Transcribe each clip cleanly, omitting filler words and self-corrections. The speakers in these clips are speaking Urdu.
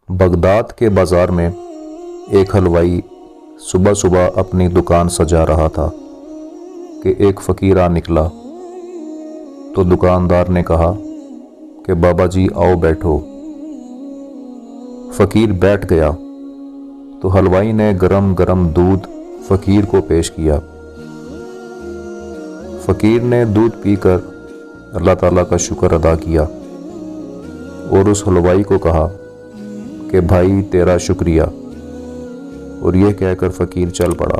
بغداد کے بازار میں ایک حلوائی صبح صبح اپنی دکان سجا رہا تھا کہ ایک فقیر آ نکلا تو دکاندار نے کہا کہ بابا جی آؤ بیٹھو۔ فقیر بیٹھ گیا تو حلوائی نے گرم گرم دودھ فقیر کو پیش کیا۔ فقیر نے دودھ پی کر اللہ تعالیٰ کا شکر ادا کیا اور اس حلوائی کو کہا کہ بھائی تیرا شکریہ، اور یہ کہہ کر فقیر چل پڑا۔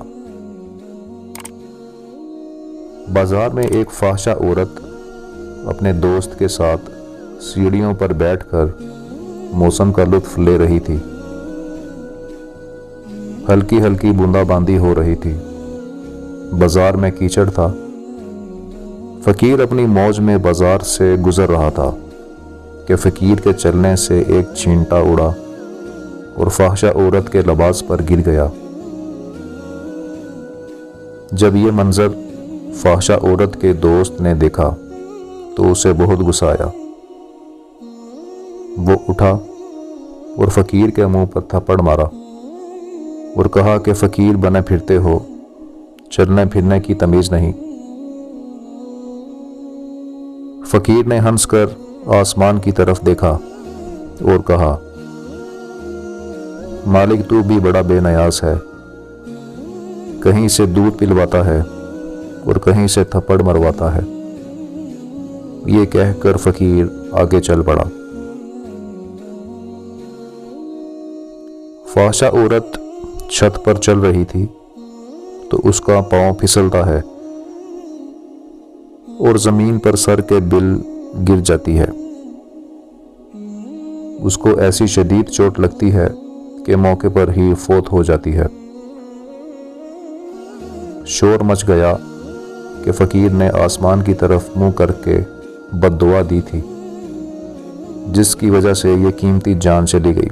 بازار میں ایک فاحشہ عورت اپنے دوست کے ساتھ سیڑھیوں پر بیٹھ کر موسم کا لطف لے رہی تھی۔ ہلکی ہلکی بوندا باندی ہو رہی تھی، بازار میں کیچڑ تھا۔ فقیر اپنی موج میں بازار سے گزر رہا تھا کہ فقیر کے چلنے سے ایک چھینٹا اڑا اور فاحشہ عورت کے لباس پر گر گیا۔ جب یہ منظر فاحشہ عورت کے دوست نے دیکھا تو اسے بہت غصہ آیا۔ وہ اٹھا اور فقیر کے منہ پر تھپڑ مارا اور کہا کہ فقیر بنے پھرتے ہو، چلنے پھرنے کی تمیز نہیں۔ فقیر نے ہنس کر آسمان کی طرف دیکھا اور کہا، مالک تو بھی بڑا بے نیاز ہے، کہیں سے دودھ پلواتا ہے اور کہیں سے تھپڑ مرواتا ہے۔ یہ کہہ کر فقیر آگے چل پڑا۔ فاحشہ عورت چھت پر چل رہی تھی تو اس کا پاؤں پھسلتا ہے اور زمین پر سر کے بل گر جاتی ہے۔ اس کو ایسی شدید چوٹ لگتی ہے کہ موقع پر ہی فوت ہو جاتی ہے۔ شور مچ گیا کہ فقیر نے آسمان کی طرف منہ کر کے بد دعا دی تھی، جس کی وجہ سے یہ قیمتی جان چلی گئی۔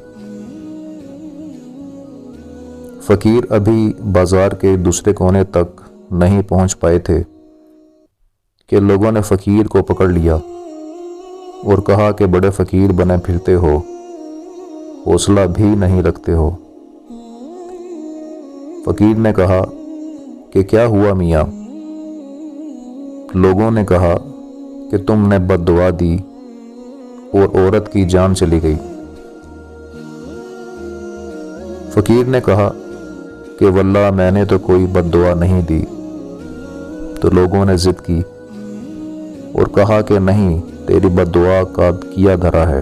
فقیر ابھی بازار کے دوسرے کونے تک نہیں پہنچ پائے تھے کہ لوگوں نے فقیر کو پکڑ لیا اور کہا کہ بڑے فقیر بنے پھرتے ہو، حوصلہ بھی نہیں رکھتے ہو۔ فقیر نے کہا کہ کیا ہوا میاں؟ لوگوں نے کہا کہ تم نے بد دعا دی اور عورت کی جان چلی گئی۔ فقیر نے کہا کہ واللہ میں نے تو کوئی بد دعا نہیں دی۔ تو لوگوں نے ضد کی اور کہا کہ نہیں، تیری بد دعا کا کیا دھرا ہے۔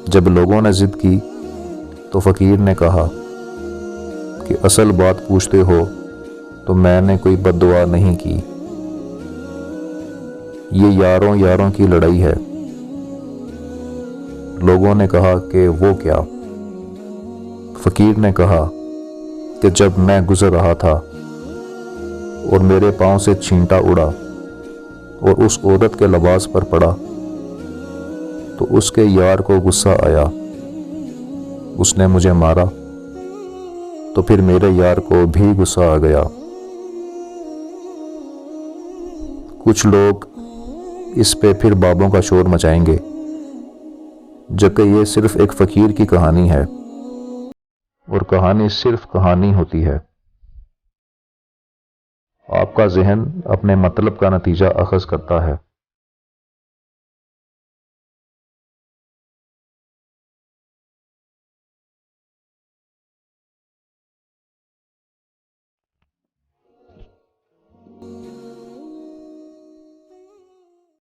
جب لوگوں نے ضد کی تو فقیر نے کہا کہ اصل بات پوچھتے ہو تو میں نے کوئی بد دعا نہیں کی، یہ یاروں یاروں کی لڑائی ہے۔ لوگوں نے کہا کہ وہ کیا؟ فقیر نے کہا کہ جب میں گزر رہا تھا اور میرے پاؤں سے چھینٹا اڑا اور اس عورت کے لباس پر پڑا تو اس کے یار کو غصہ آیا، اس نے مجھے مارا، تو پھر میرے یار کو بھی غصہ آ گیا۔ کچھ لوگ اس پہ پھر بابوں کا شور مچائیں گے، جبکہ یہ صرف ایک فقیر کی کہانی ہے، اور کہانی صرف کہانی ہوتی ہے۔ آپ کا ذہن اپنے مطلب کا نتیجہ اخذ کرتا ہے۔